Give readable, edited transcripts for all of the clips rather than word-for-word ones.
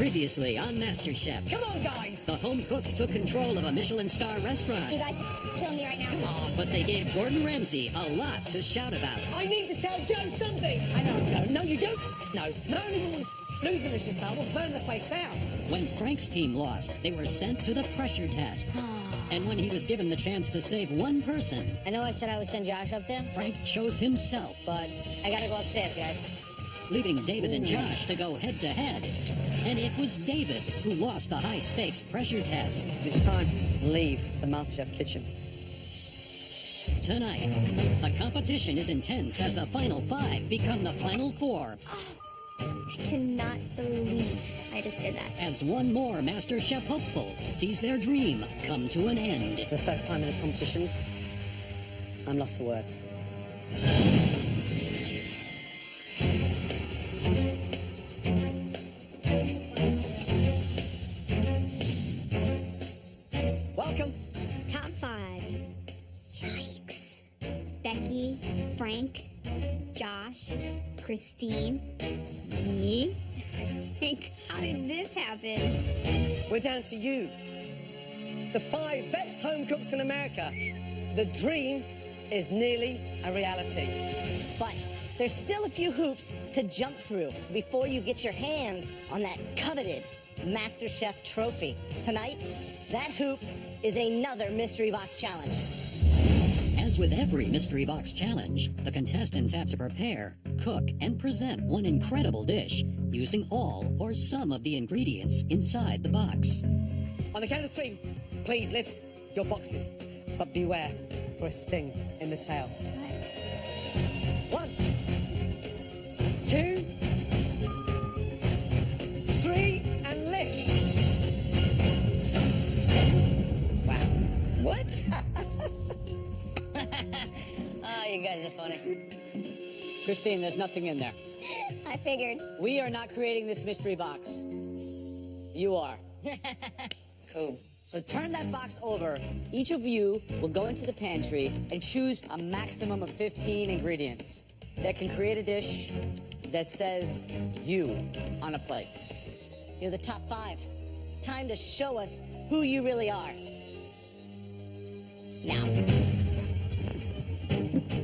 Previously on MasterChef. Come on, guys! The home cooks took control of a Michelin star restaurant. You guys are killing me right now. But they gave Gordon Ramsay a lot to shout about. I need to tell Joe something! I know, no, you don't! No, lose the Michelin star, we'll burn the place down. When Frank's team lost, they were sent to the pressure test. And when he was given the chance to save one person, I know I said I would send Josh up there, Frank chose himself, but I gotta go upstairs, guys. leaving David and Josh to go head-to-head. And it was David who lost the high-stakes pressure test. It's time to leave the MasterChef kitchen. Tonight, the competition is intense as the final five become the final four. I cannot believe I just did that. As one more MasterChef hopeful sees their dream come to an end. For the first time in this competition, I'm lost for words. Welcome. Top 5. Yikes. Becky, Frank, Josh, Christine, me. How did this happen? We're down to you. The 5 best home cooks in America. The dream is nearly a reality. But there's still a few hoops to jump through before you get your hands on that coveted MasterChef trophy. Tonight, that hoop is another Mystery Box Challenge. As with every Mystery Box Challenge, the contestants have to prepare, cook, and present one incredible dish using all or some of the ingredients inside the box. On the count of 3, please lift your boxes, but beware for a sting in the tail. 1, 2, 3, and lift. Wow. What? Oh, you guys are funny. Christine, there's nothing in there. I figured. We are not creating this mystery box. You are. Cool. So turn that box over. Each of you will go into the pantry and choose a maximum of 15 ingredients that can create a dish that says you on a plate. You're the top 5. It's time to show us who you really are. Now.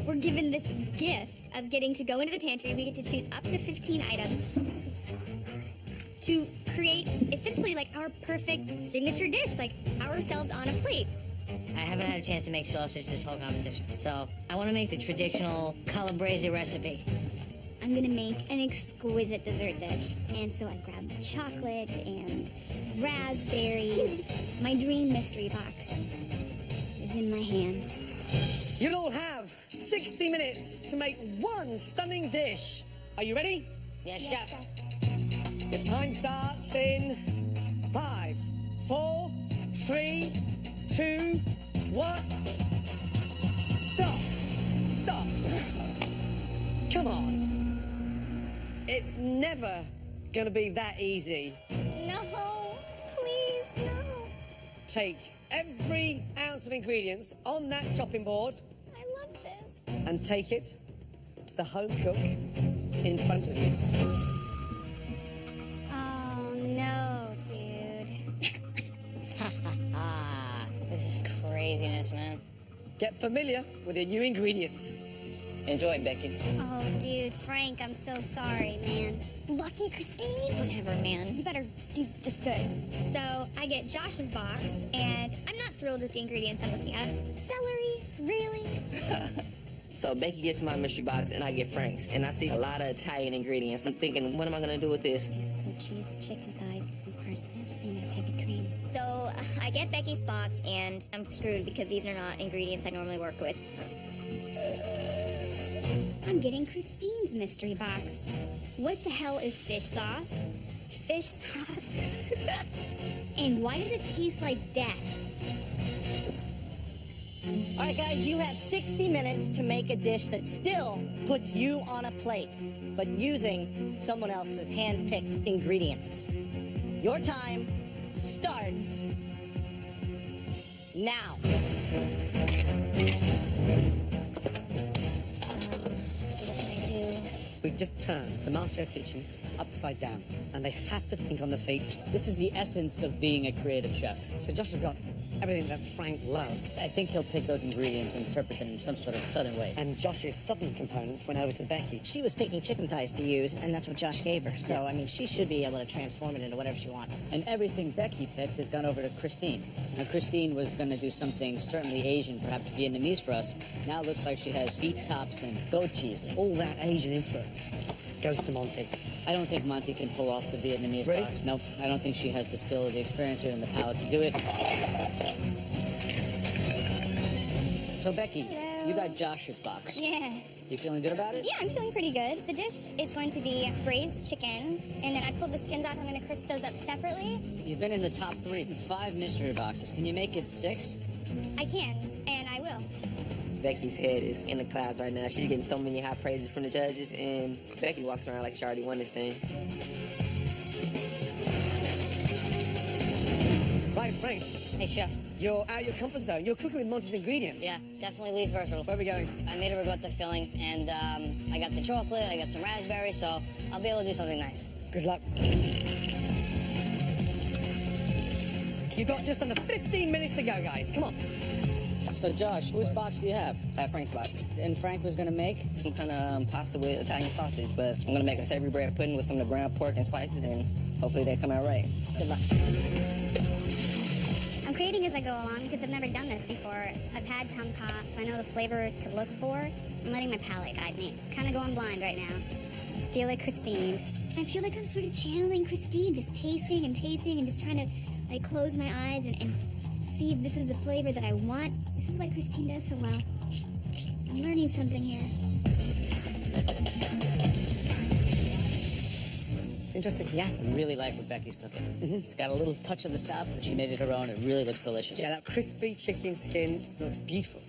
We're given this gift of getting to go into the pantry. We get to choose up to 15 items to create essentially like our perfect signature dish, like ourselves on a plate. I haven't had a chance to make sausage this whole competition, so I want to make the traditional calabrese recipe. I'm gonna make an exquisite dessert dish. And so I grabbed chocolate and raspberries. My dream mystery box is in my hands. You'll all have 60 minutes to make one stunning dish. Are you ready? Yes, chef. Your time starts in 5, 4, 3, 2, 1. Stop. Stop. Come on. It's never gonna be that easy. No, please, no. Take every ounce of ingredients on that chopping board I love this. and take it to the home cook in front of you. Oh, no, dude. This is craziness, man. Get familiar with your new ingredients. Enjoy, Becky. Oh, dude, Frank, I'm so sorry, man. Lucky Christine? Whatever, man. You better do this good. So, I get Josh's box, and I'm not thrilled with the ingredients I'm looking at. Celery? Really? So Becky gets my mystery box and I get Frank's. And I see a lot of Italian ingredients. I'm thinking, what am I gonna do with this? Cream cheese, chicken thighs, and parsnips, and heavy cream. So, I get Becky's box, and I'm screwed because these are not ingredients I normally work with. I'm getting Christine's mystery box. What the hell is fish sauce? Fish sauce? And why does it taste like death? All right, guys, you have 60 minutes to make a dish that still puts you on a plate, but using someone else's hand-picked ingredients. Your time starts now. So what can I do? We've just turned the MasterChef kitchen upside down. and they have to think on the feet. This is the essence of being a creative chef. So Josh has got everything that Frank loved. I think he'll take those ingredients and interpret them in some sort of southern way. And Josh's southern components went over to Becky. She was picking chicken thighs to use, and that's what Josh gave her. So, I mean, she should be able to transform it into whatever she wants. And everything Becky picked has gone over to Christine. Now, Christine was going to do something certainly Asian, perhaps Vietnamese for us. Now it looks like she has beet tops and goat cheese. All that Asian influence goes to Monty. I don't think Monty can pull off the Vietnamese Really? box. Nope. I don't think she has the skill or the experience or the palate to do it. So, Becky, you got Josh's box. Yeah. You feeling good about it? Yeah, I'm feeling pretty good. The dish is going to be braised chicken, and then I pulled the skins off. I'm going to crisp those up separately. You've been in the top 3, 5 mystery boxes. Can you make it 6? I can, and I will. Becky's head is in the clouds right now. She's getting so many high praises from the judges, and Becky walks around like she already won this thing. Right, Frank, Hey, chef. you're out of your comfort zone. You're cooking with Monty's ingredients. Yeah, definitely least versatile. Where are we going? I made a ricotta filling, and I got the chocolate, I got some raspberry, so I'll be able to do something nice. Good luck. You've got just under 15 minutes to go, guys. Come on. So, Josh, whose box do you have? Frank's box. And Frank was going to make? Some kind of pasta with Italian sausage, but I'm gonna make a savory bread pudding with some of the ground pork and spices, and hopefully they come out right. Good luck. I'm creating as I go along because I've never done this before. I've had tom kha, so I know the flavor to look for. I'm letting my palate guide me. Kind of going blind right now. I feel like Christine. I feel like I'm sort of channeling Christine, just tasting and just trying to like close my eyes and see if this is the flavor that I want. This is why Christine does so well. I'm learning something here. Interesting. Yeah. I really like what Becky's cooking. It's got a little touch of the South, but she made it her own. It really looks delicious. Yeah, that crispy chicken skin looks beautiful.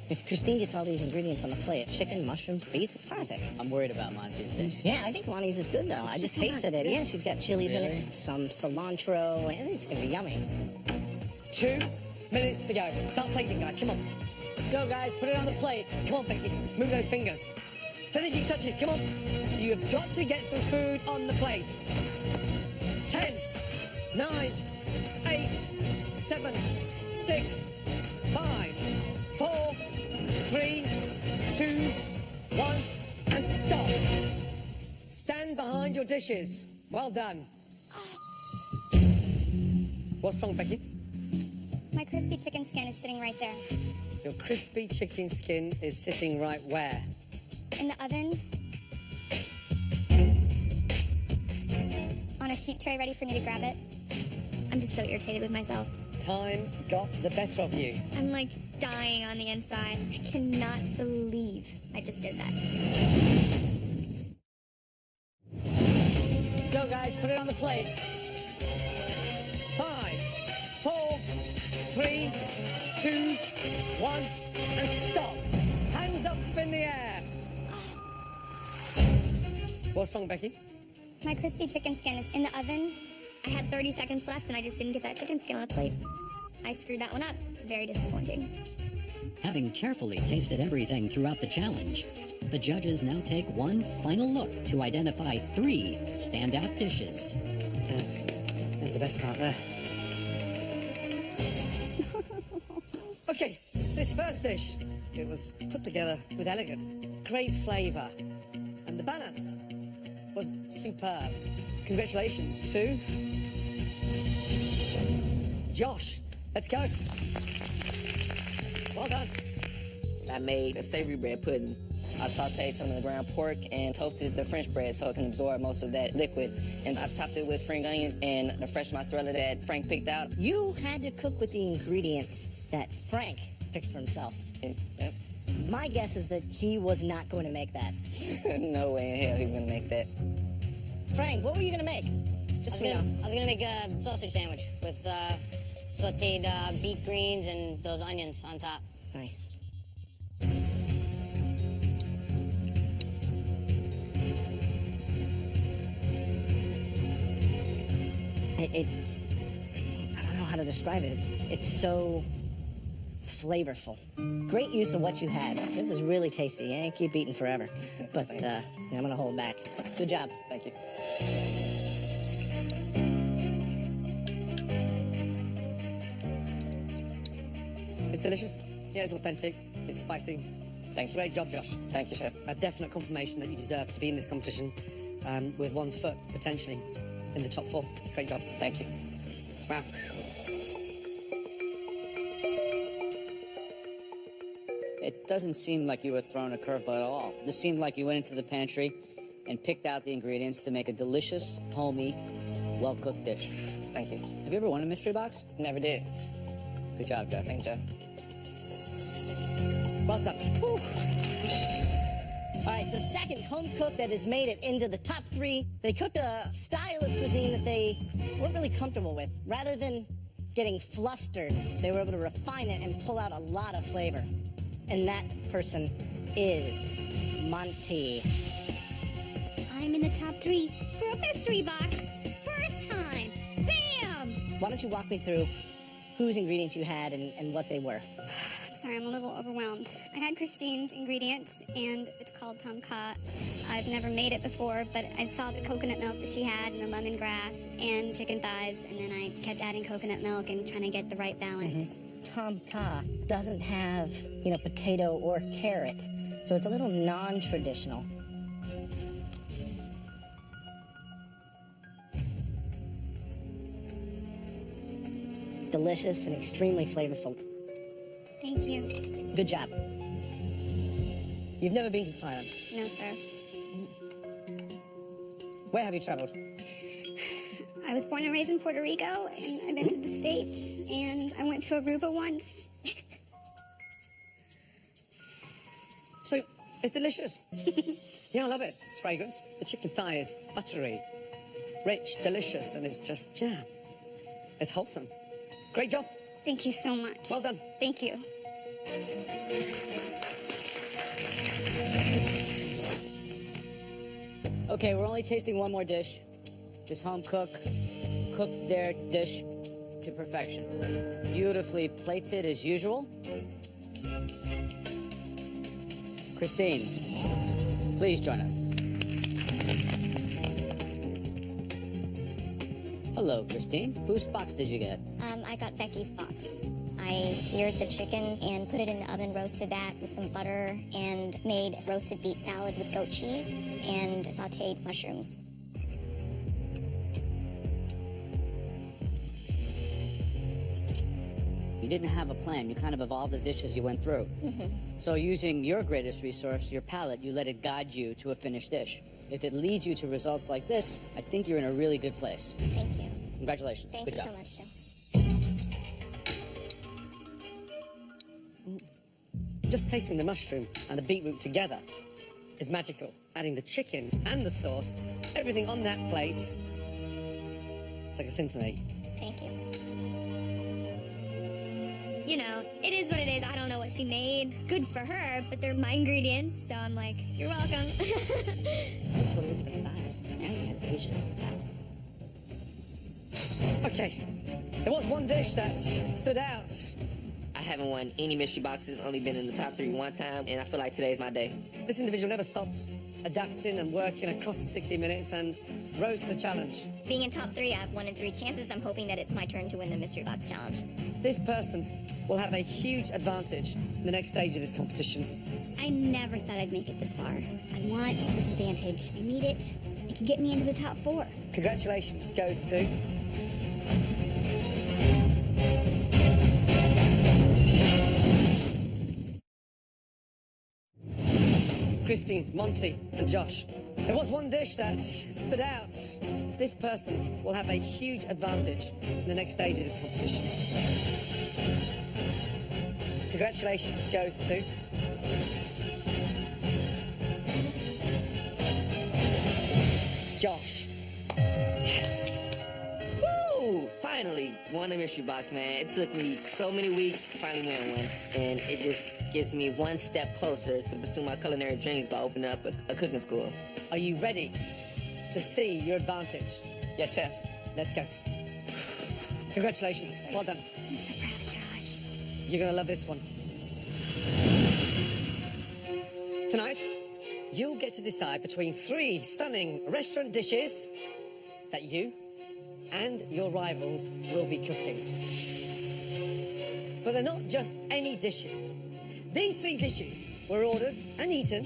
If Christine gets all these ingredients on the plate, chicken, mushrooms, beef, it's classic. I'm worried about Monty's dish. Yeah, I think Lonnie's is good, though. I just tasted it. Yeah, she's got chilies in Really? it, some cilantro. I think it's going to be yummy. 2 minutes to go. Start plating, guys. Come on. Let's go, guys. Put it on the plate. Come on, Becky. Move those fingers. Finishing touches. Come on. You have got to get some food on the plate. 10, 9, 8, 7, 6, 5, 4, 3, 2, 1, and stop. Stand behind your dishes. Well done. What's wrong, Becky? My crispy chicken skin is sitting right there. Your crispy chicken skin is sitting right where? In the oven. On a sheet tray ready for me to grab it. I'm just so irritated with myself. Time got the better of you. I'm like dying on the inside. I cannot believe I just did that. Let's go, guys. Put it on the plate. 5, 4, 3, 2, 1, and stop. Hands up in the air. What's wrong, Becky? My crispy chicken skin is in the oven. I had 30 seconds left and I just didn't get that chicken skin on the plate. I screwed that one up. It's very disappointing. Having carefully tasted everything throughout the challenge, the judges now take one final look to identify 3 standout dishes. That's the best part there. Okay, this first dish, it was put together with elegance, great flavour, and the balance was superb. Congratulations to Josh. Let's go. Well done. I made a savory bread pudding. I sauteed some of the ground pork and toasted the French bread so it can absorb most of that liquid. And I topped it with spring onions and the fresh mozzarella that Frank picked out. You had to cook with the ingredients that Frank picked for himself. Yep. My guess is that he was not going to make that. No way in hell he's gonna make that. Frank, what were you going to make? Just so you know. I was gonna make a sausage sandwich with sauteed beet greens and those onions on top. Nice. I don't know how to describe it. It's so flavorful. Great use of what you had. This is really tasty. You ain't keep eating forever. But yeah, I'm gonna hold back. Good job. Thank you. delicious. Yeah, it's authentic. It's spicy. Thank you. Great job, Josh. Thank you, Chef. A definite confirmation that you deserve to be in this competition with 1 foot, potentially, in the top 4. Great job. Thank you. Wow. It doesn't seem like you were throwing a curveball at all. This seemed like you went into the pantry and picked out the ingredients to make a delicious, homey, well-cooked dish. Thank you. Have you ever won a mystery box? Never did. Good job, Josh. Thank you, Jeff. Well done. All right, the second home cook that has made it into the top 3, they cooked a style of cuisine that they weren't really comfortable with. Rather than getting flustered, they were able to refine it and pull out a lot of flavor. And that person is Monty. I'm in the top 3 for a mystery box. First time. Bam! Why don't you walk me through whose ingredients you had and what they were? Sorry, I'm a little overwhelmed. I had Christine's ingredients, and it's called tom kha. I've never made it before, but I saw the coconut milk that she had, and the lemongrass, and chicken thighs, and then I kept adding coconut milk and trying to get the right balance. Tom kha doesn't have, potato or carrot, so it's a little non-traditional. Delicious and extremely flavorful. Thank you. Good job. You've never been to Thailand. No, sir. Where have you travelled? I was born and raised in Puerto Rico, and I've been to the States, and I went to Aruba once. So, it's delicious. Yeah, I love it. It's fragrant. The chicken thigh is buttery, rich, delicious, and it's just, it's wholesome. Great job. Thank you so much. Well done. Thank you. Okay, we're only tasting one more dish. This home cook cooked their dish to perfection. Beautifully plated as usual. Christine, please join us. Hello, Christine. Whose box did you get? I got Becky's box. I seared the chicken and put it in the oven, roasted that with some butter, and made roasted beet salad with goat cheese and sauteed mushrooms. You didn't have a plan. You kind of evolved the dish as you went through. So using your greatest resource, your palate, you let it guide you to a finished dish. If it leads you to results like this, I think you're in a really good place. Thank you. Congratulations. Thank Good you job. so much, Joe. Just tasting the mushroom and the beetroot together is magical. Adding the chicken and the sauce, everything on that plate, it's like a symphony. Thank you. You know, it is what it is. I don't know what she made. Good for her, but they're my ingredients, so I'm like, you're welcome. Okay, there was one dish that stood out. I haven't won any mystery boxes, only been in the top 3 one time, and I feel like today's my day. This individual never stopped adapting and working across the 60 minutes and rose to the challenge. Being in top 3, I have 1 in 3 chances. I'm hoping that it's my turn to win the Mystery Box Challenge. This person will have a huge advantage in the next stage of this competition. I never thought I'd make it this far. I want this advantage. I need it. It can get me into the top 4. Congratulations goes to... Christine, Monty, and Josh. There was one dish that stood out. This person will have a huge advantage in the next stage of this competition. Congratulations goes to... Josh. Woo! Finally won a mystery box, man. It took me so many weeks to finally win one, and it just gets me one step closer to pursue my culinary dreams by opening up a cooking school. Are you ready to see your advantage? Yes, chef. Let's go. Congratulations. Well done. I'm so proud of Josh. You're going to love this one. Tonight, you'll get to decide between 3 stunning restaurant dishes that you and your rivals will be cooking. But they're not just any dishes. These 3 dishes were ordered and eaten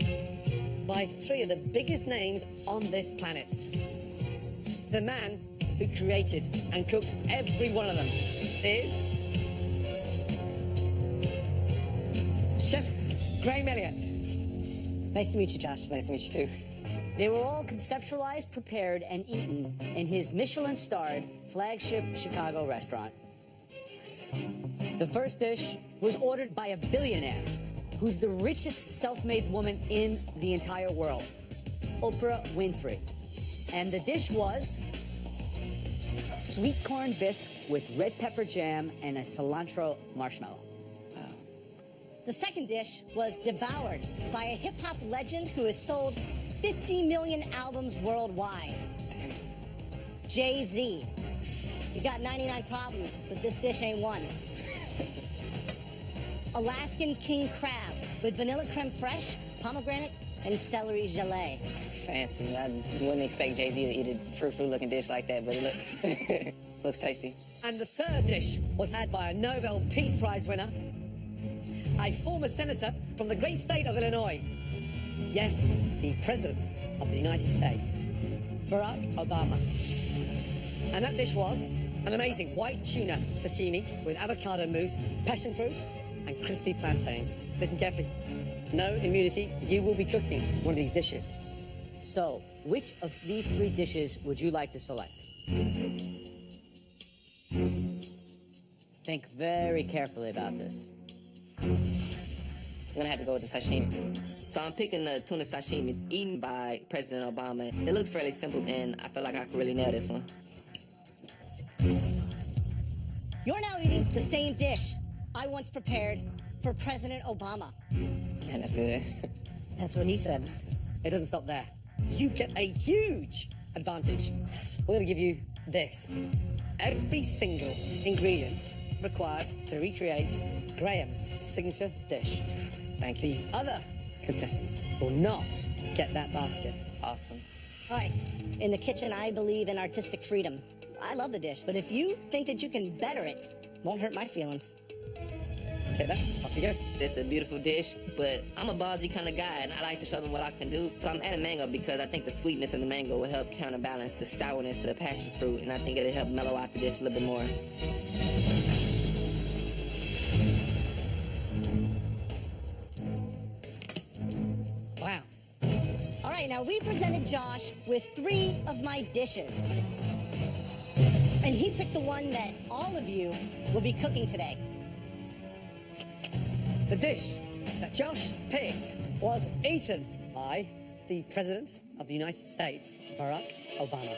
by 3 of the biggest names on this planet. The man who created and cooked every one of them is Chef Graham Elliott. Nice to meet you, Josh. Nice to meet you, too. They were all conceptualized, prepared, and eaten in his Michelin-starred flagship Chicago restaurant. The first dish was ordered by a billionaire who's the richest self-made woman in the entire world, Oprah Winfrey. And the dish was sweet corn bisque with red pepper jam and a cilantro marshmallow. The second dish was devoured by a hip-hop legend who has sold 50 million albums worldwide. Jay-Z. He's got 99 problems, but this dish ain't one. Alaskan king crab with vanilla creme fraiche, pomegranate, and celery gelée. Fancy. I wouldn't expect Jay-Z to eat a fruit-looking dish like that, but it looks tasty. And the third dish was had by a Nobel Peace Prize winner, a former senator from the great state of Illinois. Yes, the President of the United States, Barack Obama. And that dish was an amazing white tuna sashimi with avocado mousse, passion fruit, and crispy plantains. Listen carefully. No immunity, you will be cooking one of these dishes. So, which of these 3 dishes would you like to select? Think very carefully about this. I'm gonna have to go with the sashimi. So I'm picking the tuna sashimi eaten by President Obama. It looks fairly simple, and I feel like I could really nail this one. You're now eating the same dish I once prepared for President Obama. Man, that's good. That's what he said. It doesn't stop there. You get a huge advantage. We're going to give you this. Every single ingredient required to recreate Graham's signature dish. Thank you. The other contestants will not get that basket. Awesome. All right, in the kitchen, I believe in artistic freedom. I love the dish, but if you think that you can better it, won't hurt my feelings. Take that, off you go. It's a beautiful dish, but I'm a ballsy kind of guy, and I like to show them what I can do. So I'm adding mango because I think the sweetness in the mango will help counterbalance the sourness of the passion fruit, and I think it'll help mellow out the dish a little bit more. Wow. All right, now we presented Josh with 3 of my dishes. And he picked the one that all of you will be cooking today. The dish that Josh picked was eaten by the President of the United States, Barack Obama.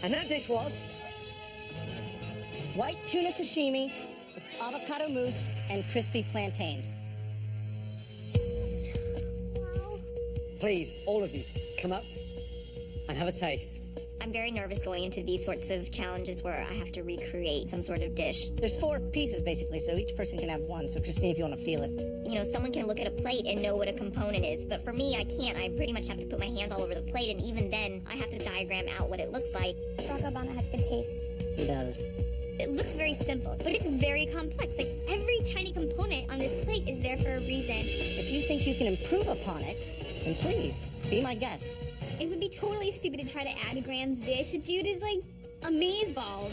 And that dish was White tuna sashimi with avocado mousse and crispy plantains. Please, all of you, come up and have a taste. I'm very nervous going into these sorts of challenges where I have to recreate some sort of dish. There's 4 pieces, basically, so each person can have one. So, Christine, if you want to feel it. You know, someone can look at a plate and know what a component is, but for me, I can't. I pretty much have to put my hands all over the plate, and even then, I have to diagram out what it looks like. Barack Obama has good taste. He does. It looks very simple, but it's very complex. Like, every tiny component on this plate is there for a reason. If you think you can improve upon it, then please, be my guest. It would be totally stupid to try to add Graham's dish. The dude is like amazeballs.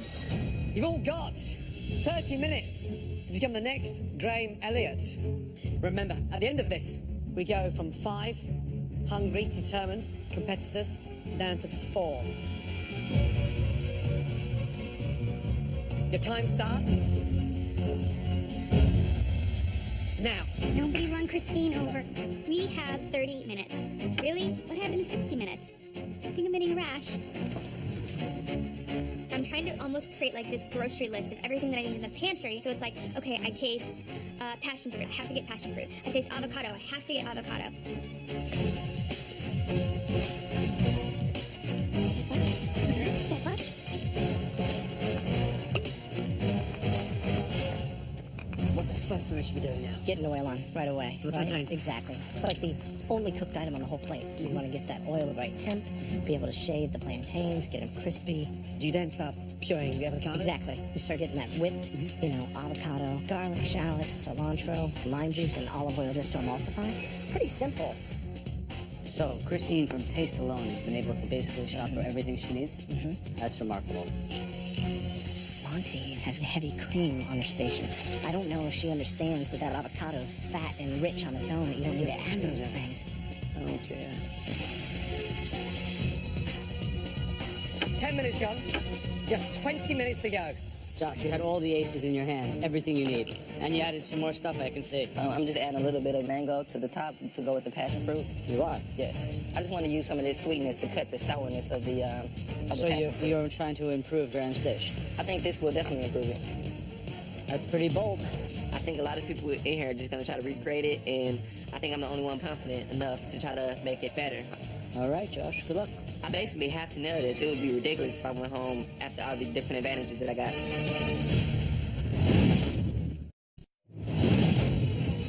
You've all got 30 minutes to become the next Graham Elliott. Remember, at the end of this, we go from 5 hungry, determined competitors down to 4. Your time starts now. Nobody run Christine over. We have 30 minutes. Really? What happened to 60 minutes? I think I'm getting a rash. I'm trying to almost create like this grocery list of everything that I need in the pantry. So it's like, okay, I taste passion fruit. I have to get passion fruit. I taste avocado. I have to get avocado. Step up. What's the first what I should be doing now? Getting oil on right away. The right? plantain. Exactly. It's like the only cooked item on the whole plate. So you want to get that oil at the right temp, be able to shade the plantains, get them crispy. Do you then start pureeing the avocado? Exactly. You start getting that whipped, avocado, garlic, shallot, cilantro, lime juice, and olive oil just to emulsify. Pretty simple. So, Christine, from taste alone, has been able to basically shop for everything she needs? That's remarkable. Monty has heavy cream on her station. I don't know if she understands that avocado is fat and rich on its own, that you don't need to add those things. Oh, dear. 10 minutes gone. Just 20 minutes to go. Josh, you had all the aces in your hand, everything you need. And you added some more stuff, I can see. I'm just adding a little bit of mango to the top to go with the passion fruit. You are? Yes. I just want to use some of this sweetness to cut the sourness of the So passion fruit. you're trying to improve Graham's dish? I think this will definitely improve it. That's pretty bold. I think a lot of people in here are just going to try to recreate it, and I think I'm the only one confident enough to try to make it better. All right, Josh, good luck. I basically have to nail this. It would be ridiculous if I went home after all the different advantages that I got.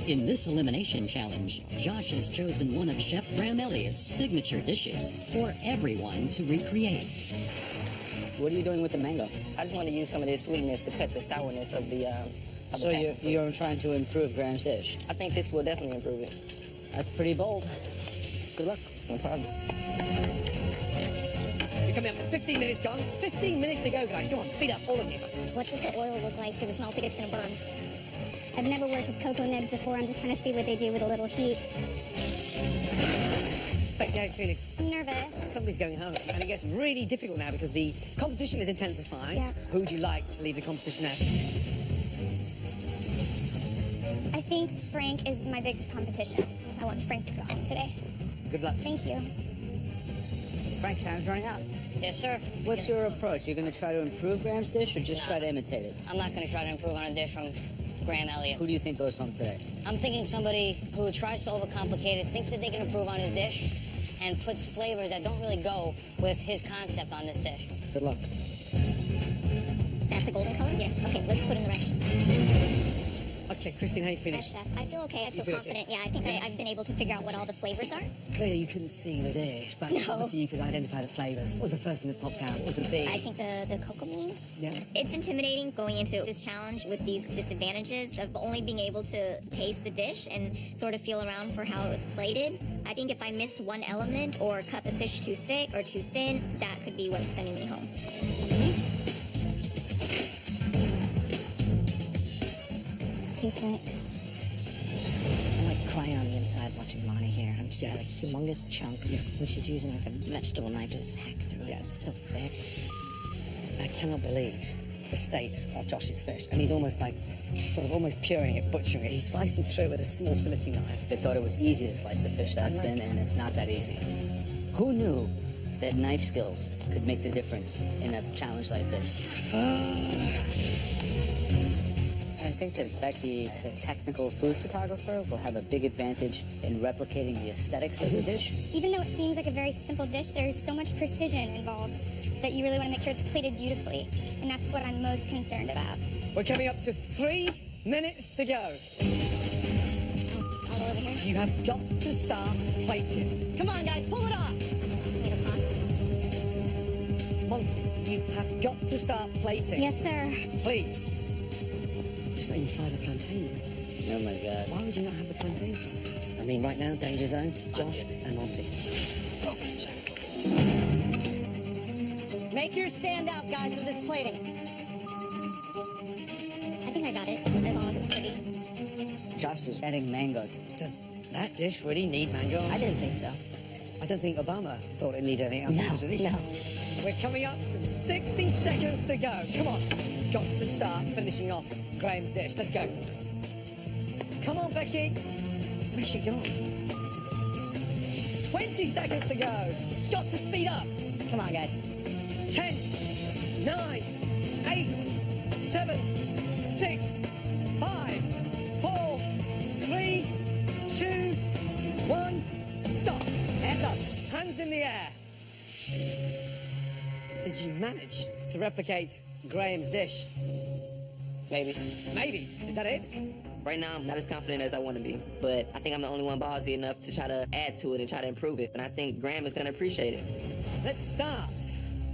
In this elimination challenge, Josh has chosen one of Chef Graham Elliott's signature dishes for everyone to recreate. What are you doing with the mango? I just want to use some of this sweetness to cut the sourness of the So passion fruit. you're trying to improve Graham's dish? I think this will definitely improve it. That's pretty bold. Good luck. No problem. You're coming up. 15 minutes gone. 15 minutes to go, guys. Come on, speed up, all of you. What does the oil look like? Because it smells like it's going to burn. I've never worked with cocoa nibs before. I'm just trying to see what they do with a little heat. Becky, how are you feeling? I'm nervous. Somebody's going home, and it gets really difficult now because the competition is intensifying. Yeah. Who would you like to leave the competition at? I think Frank is my biggest competition. So I want Frank to go home today. Good luck. Thank you. Frank, time's running out. Yes, sir. What's your approach? You're going to try to improve Graham's dish or just try to imitate it? I'm not going to try to improve on a dish from Graham Elliott. Who do you think goes home today? I'm thinking somebody who tries to overcomplicate it, thinks that they can improve on his dish, and puts flavors that don't really go with his concept on this dish. Good luck. That's a golden color? Yeah. Okay, let's put in the rest. Okay, Christine, how are you feeling? Yes, Chef. I feel okay. I feel feel confident. okay? Yeah, I think I've been able to figure out what all the flavors are. Clearly, you couldn't see the dish, but No. obviously you could identify the flavors. What was the first thing that popped out? What was the big? I think the cocoa beans. Yeah. It's intimidating going into this challenge with these disadvantages of only being able to taste the dish and sort of feel around for how it was plated. I think if I miss one element or cut the fish too thick or too thin, that could be what's sending me home. It's too thick. I'm like crying on the inside watching Monty here. I'm just got a humongous chunk, and she's using like a vegetable knife to just hack through it. It's so thick. I cannot believe the state of Josh's fish, and he's almost like, sort of almost puring it, butchering it. He's slicing through it with a small filleting knife. They thought it was easy to slice the fish that thin, and it's not that easy. Who knew that knife skills could make the difference in a challenge like this? I think that Becky, as a technical food photographer, will have a big advantage in replicating the aesthetics of the dish. Even though it seems like a very simple dish, there's so much precision involved that you really want to make sure it's plated beautifully. And that's what I'm most concerned about. We're coming up to 3 minutes to go. All over here. You have got to start plating. Come on, guys, pull it off. Monty, you have got to start plating. Yes, sir. Please. Just not even fry the plantain yet. Oh my God. Why would you not have the plantain? I mean, right now, danger zone, Josh and Monty. Focus, Jack. Make your stand out, guys, with this plating. I think I got it, as long as it's pretty. Josh is adding mango. Does that dish really need mango? I didn't think so. I don't think Obama thought it needed anything else. Did he? No. We're coming up to 60 seconds to go. Come on. Got to start finishing off Graham's dish. Let's go. Come on, Becky. Where's she gone? 20 seconds to go. Got to speed up. Come on, guys. 10, 9, 8, 7, 6, 5, 4, 3, 2, 1. Stop. Hands up. Hands in the air. Did you manage to replicate Graham's dish? Maybe. Maybe. Is that it? Right now, I'm not as confident as I want to be, but I think I'm the only one ballsy enough to try to add to it and try to improve it, and I think Graham is going to appreciate it. Let's start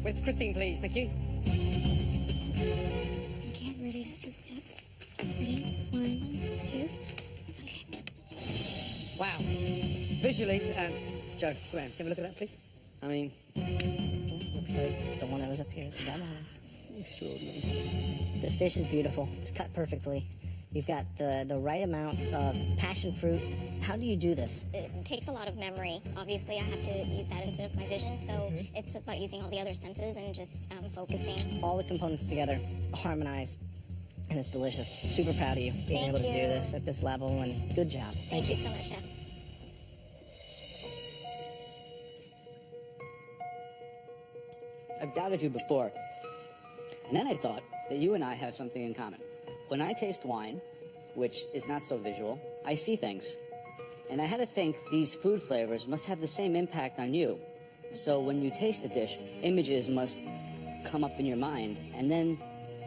with Christine, please. Thank you. Okay, ready to do steps. Ready? 1, 2. Okay. Wow. Visually, Joe, Graham, have a look at that, please. I mean, Looks like the one that was up here is that one. extraordinary. The fish is beautiful. It's cut perfectly. You've got the right amount of passion fruit. How do you do this? It takes a lot of memory. Obviously, I have to use that instead of my vision, so it's about using all the other senses and just focusing. All the components together, harmonized, and it's delicious. Super proud of you being able to do this at this level, and good job. Thank you so much, Chef. I've doubted you before, and then I thought that you and I have something in common. When I taste wine, which is not so visual, I see things. And I had to think these food flavors must have the same impact on you. So when you taste the dish, images must come up in your mind, and then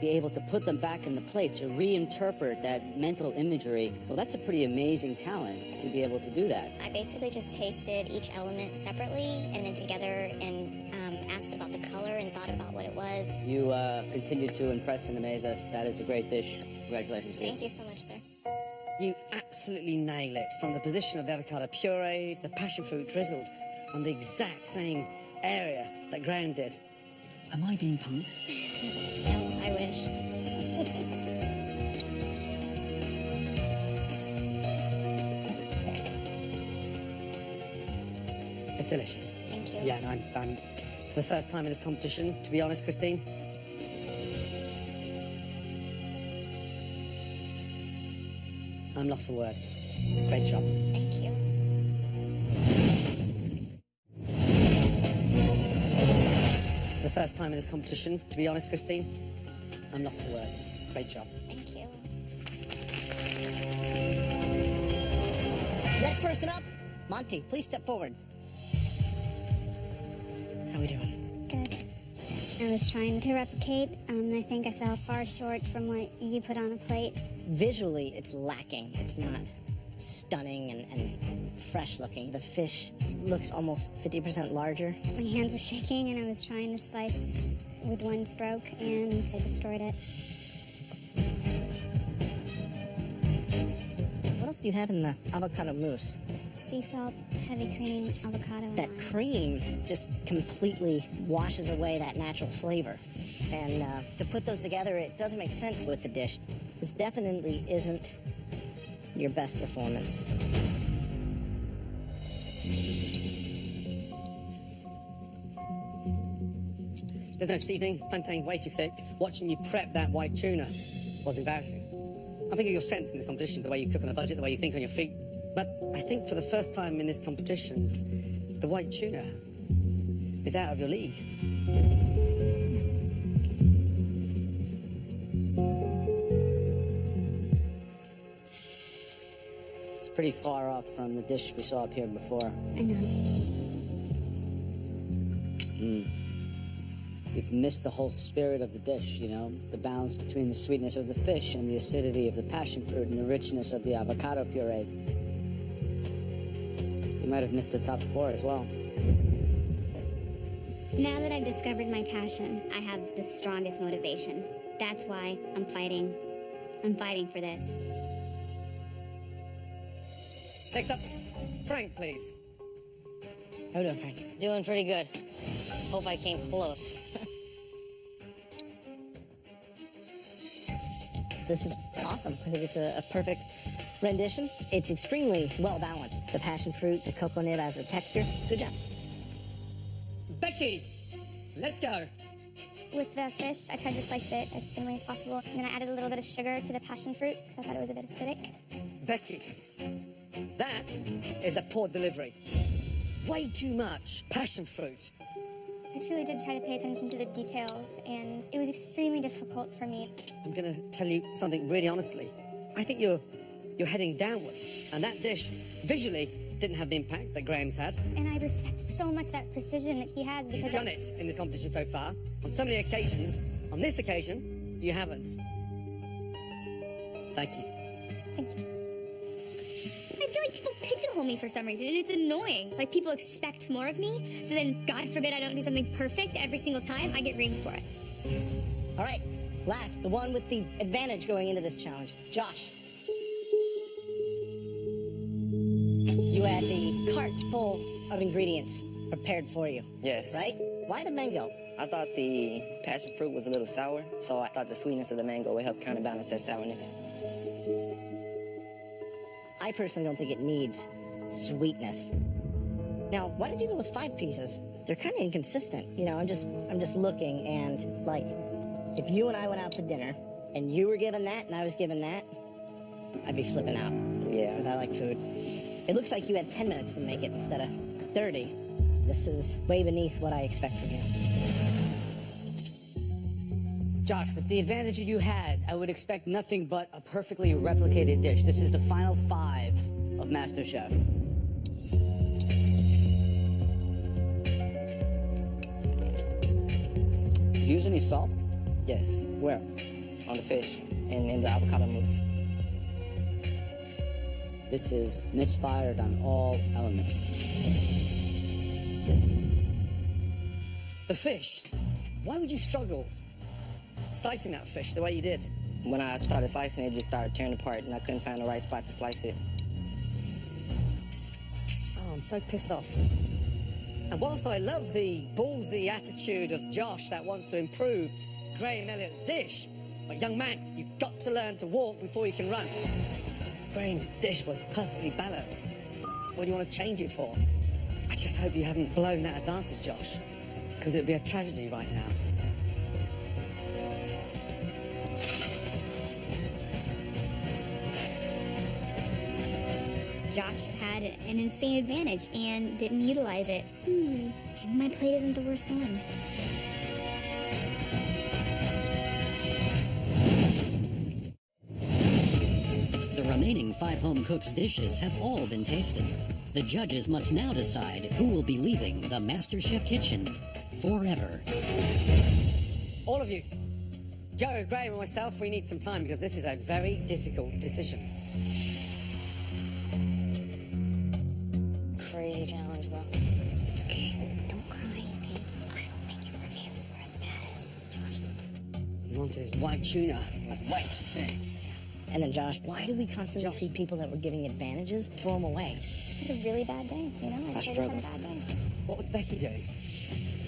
be able to put them back in the plate to reinterpret that mental imagery. Well, that's a pretty amazing talent to be able to do that. I basically just tasted each element separately and then together and asked about the color and thought about what it was. You continue to impress and amaze us. That is a great dish. Congratulations. Thank you so much, sir. You absolutely nail it. From the position of the avocado puree, the passion fruit drizzled on the exact same area that Graham did. Am I being punked? No, I wish. It's delicious. Thank you. Yeah, and I'm for the first time in this competition, to be honest, Christine, I'm lost for words. Great job. Thank you. For the first time in this competition, to be honest, Christine, I'm lost for words. Great job. Thank you. Next person up, Monty, please step forward. How we doing? Good. I was trying to replicate. I think I fell far short from what you put on a plate. Visually, it's lacking. It's not stunning and fresh looking. The fish looks almost 50% larger. My hands were shaking and I was trying to slice with one stroke and I destroyed it. What else do you have in the avocado mousse? Sea salt, heavy cream, avocado. That cream just completely washes away that natural flavor. And to put those together, it doesn't make sense with the dish. This definitely isn't your best performance. There's no seasoning, plantain way too thick. Watching you prep that white tuna was embarrassing. I think of your strengths in this competition, the way you cook on a budget, the way you think on your feet. But I think for the first time in this competition, the white tuna is out of your league. Yes. It's pretty far off from the dish we saw up here before. I know. You've missed the whole spirit of the dish, you know? The balance between the sweetness of the fish and the acidity of the passion fruit and the richness of the avocado puree. You might have missed the top 4 as well. Now that I've discovered my passion, I have the strongest motivation. That's why I'm fighting. I'm fighting for this. Next up, Frank, please. How we doing, Frank? Doing pretty good. Hope I came close. This is awesome. I think it's a perfect rendition. It's extremely well balanced. The passion fruit, the cocoa nib as a texture. Good job. Becky, let's go. With the fish, I tried to slice it as thinly as possible, and then I added a little bit of sugar to the passion fruit because I thought it was a bit acidic. Becky, that is a poor delivery. Way too much passion fruit. I truly did try to pay attention to the details, and it was extremely difficult for me. I'm gonna tell you something really honestly. I think you're heading downwards, and that dish visually didn't have the impact that Graham's had. And I respect so much that precision that he has because You've done it in this competition so far, on so many occasions. On this occasion, you haven't. Thank you. Thanks. I feel like people pigeonhole me for some reason, and it's annoying. Like, people expect more of me, so then, God forbid, I don't do something perfect every single time, I get reamed for it. All right, last, the one with the advantage going into this challenge. Josh. You had the cart full of ingredients prepared for you. Yes. Right? Why the mango? I thought the passion fruit was a little sour, so I thought the sweetness of the mango would help counterbalance that sourness. I personally don't think it needs sweetness. Now, why did you go with 5 pieces? They're kind of inconsistent. You know, I'm just looking, and like, if you and I went out to dinner and you were given that and I was given that, I'd be flipping out. Yeah. Because I like food. It looks like you had 10 minutes to make it instead of 30. This is way beneath what I expect from you. Josh, with the advantage that you had, I would expect nothing but a perfectly replicated dish. This is the final 5 of MasterChef. Did you use any salt? Yes. Where? On the fish and in the avocado mousse. This is misfired on all elements. The fish. Why would you struggle slicing that fish the way you did? When I started slicing it, just started tearing apart, and I couldn't find the right spot to slice it. Oh, I'm so pissed off. And whilst I love the ballsy attitude of Josh that wants to improve Graham Elliott's dish, but young man, you've got to learn to walk before you can run. Graham's dish was perfectly balanced. What do you want to change it for? I just hope you haven't blown that advantage, Josh, because it would be a tragedy right now. Josh had an insane advantage and didn't utilize it. Maybe my plate isn't the worst one. The remaining 5 home cooks' dishes have all been tasted. The judges must now decide who will be leaving the MasterChef kitchen forever. All of you, Joe, Graham, and myself, we need some time because this is a very difficult decision. Crazy challenge, bro. Okay, don't cry, okay? I don't think your reviews were as bad as Josh's. Monty's white tuna was way too thin. And then Josh, why do we constantly see people that were giving advantages throw them away? I had a really bad day, you know? I just had a bad day. What was Becky doing?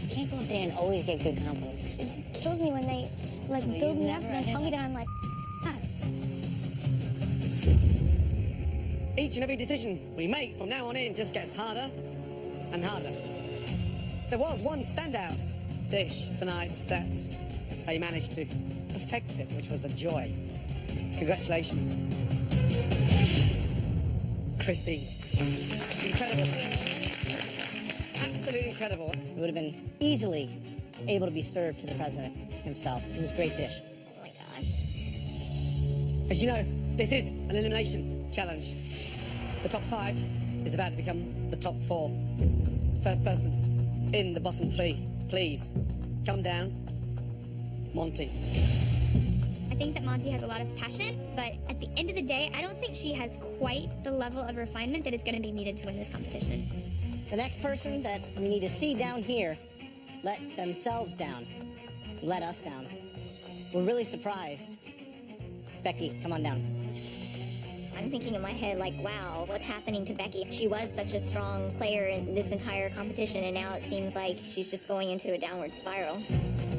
You can't go up there and always get good compliments. It just kills me when they, like, build me up and then tell me that I'm, like, ah. Each and every decision we make from now on in just gets harder and harder. There was one standout dish tonight that they managed to perfect it, which was a joy. Congratulations. Christine. Incredible. Absolutely incredible. It would have been easily able to be served to the president himself. It was a great dish. Oh my God. As you know, this is an elimination challenge. The top 5 is about to become the top 4. First person in the bottom 3, please come down. Monty. I think that Monty has a lot of passion, but at the end of the day, I don't think she has quite the level of refinement that is going to be needed to win this competition. The next person that we need to see down here let themselves down, let us down. We're really surprised. Becky, come on down. I'm thinking in my head, like, wow, what's happening to Becky? She was such a strong player in this entire competition, and now it seems like she's just going into a downward spiral.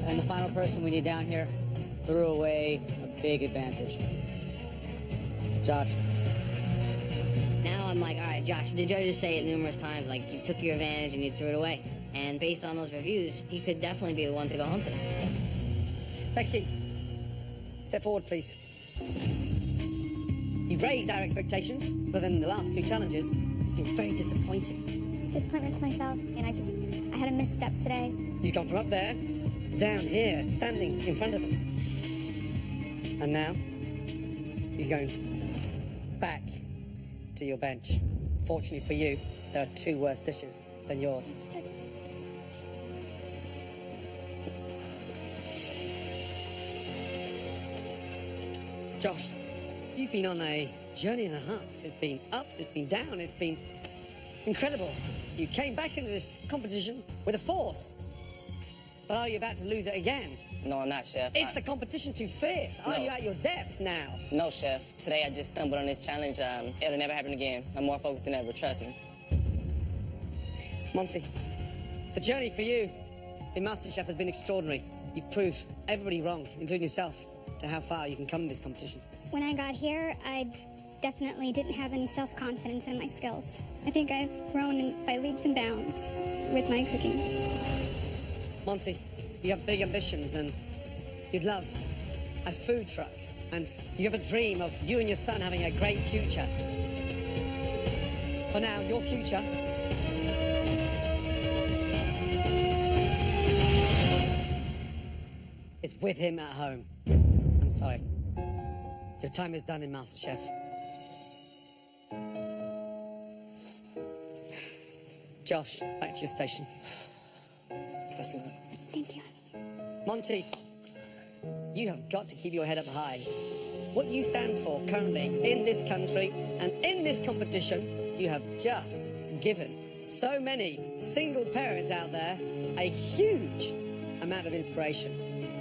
And the final person we need down here threw away a big advantage. Josh. Now I'm like, all right, Josh, the judges say it numerous times, like, you took your advantage and you threw it away. And based on those reviews, he could definitely be the one to go home tonight. Becky, step forward, please. You raised our expectations, but then the last 2 challenges, it's been very disappointing. It's disappointment to myself, and I had a misstep today. You've gone from up there to down here, standing in front of us. And now, you're going back to your bench. Fortunately for you, there are 2 worse dishes than yours. Judges. Josh, you've been on a journey and a half. It's been up, it's been down, it's been incredible. You came back into this competition with a force. But are you about to lose it again? No, I'm not, Chef. Is the competition too fierce? Are you at your depth now? No, Chef. Today I just stumbled on this challenge. It'll never happen again. I'm more focused than ever, trust me. Monty, the journey for you in MasterChef has been extraordinary. You've proved everybody wrong, including yourself, to how far you can come in this competition. When I got here, I definitely didn't have any self-confidence in my skills. I think I've grown by leaps and bounds with my cooking. Monty, you have big ambitions and you'd love a food truck and you have a dream of you and your son having a great future. For now, your future is with him at home. I'm sorry. Your time is done in MasterChef. Josh, back to your station. Thank you. Monty, you have got to keep your head up high. What you stand for currently in this country and in this competition, you have just given so many single parents out there a huge amount of inspiration.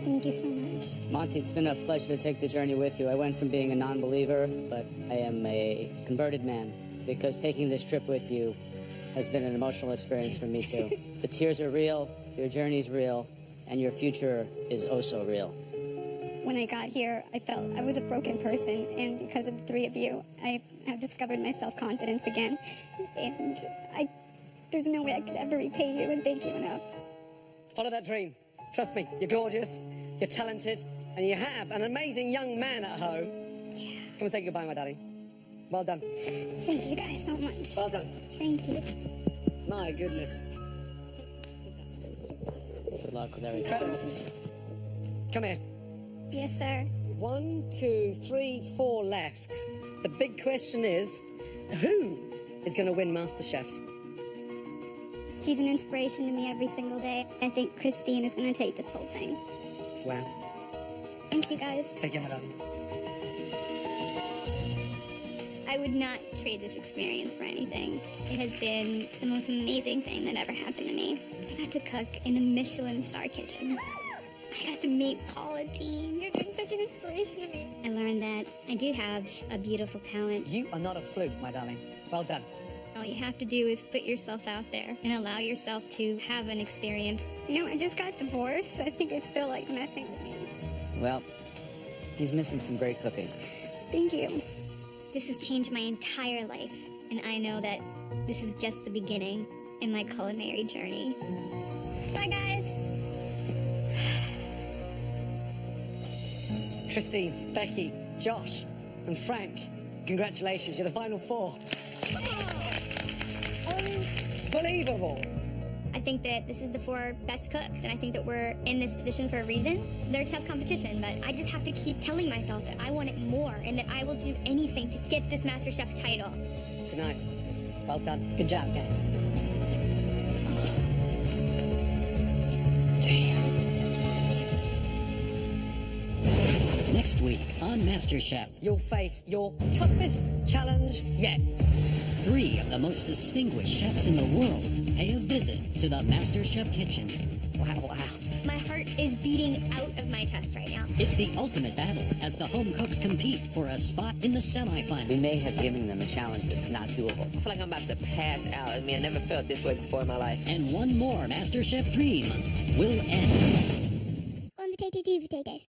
Thank you so much. Monty, it's been a pleasure to take the journey with you. I went from being a non-believer, but I am a converted man because taking this trip with you has been an emotional experience for me too. The tears are real, your journey's real, and your future is oh so real. When I got here, I felt I was a broken person, and because of the three of you, I have discovered my self-confidence again. And there's no way I could ever repay you and thank you enough. Follow that dream. Trust me, you're gorgeous, you're talented, and you have an amazing young man at home. Yeah. Come and say goodbye, my darling. Well done. Thank you guys so much. Well done. Thank you. My goodness. Good luck with everything. Incredible. Come here. Yes, sir. 1, 2, 3, 4 left. The big question is, who is going to win MasterChef? She's an inspiration to me every single day. I think Christine is going to take this whole thing. Wow. Thank you, guys. Take care, madam. I would not trade this experience for anything. It has been the most amazing thing that ever happened to me. I got to cook in a Michelin star kitchen. I got to meet Paula Dean. You're doing such an inspiration to me. I learned that I do have a beautiful talent. You are not a fluke, my darling. Well done. All you have to do is put yourself out there and allow yourself to have an experience. You know, I just got divorced. I think it's still, messing with me. Well, he's missing some great cooking. Thank you. This has changed my entire life, and I know that this is just the beginning in my culinary journey. Bye, guys. Christine, Becky, Josh, and Frank, congratulations, you're the final 4. Unbelievable. I think that this is the 4 best cooks, and I think that we're in this position for a reason. They're a tough competition, but I just have to keep telling myself that I want it more and that I will do anything to get this MasterChef title. Good night. Well done. Good job, guys. Next week on MasterChef, You'll face your toughest challenge yet. 3 of the most distinguished chefs in the world pay a visit to the MasterChef kitchen. Wow. My heart is beating out of my chest right now. It's the ultimate battle as the home cooks compete for a spot in the semifinals. We may have given them a challenge that's not doable. I feel like I'm about to pass out. I mean, I never felt this way before in my life. And one more MasterChef dream will end. One potato, 2 potato.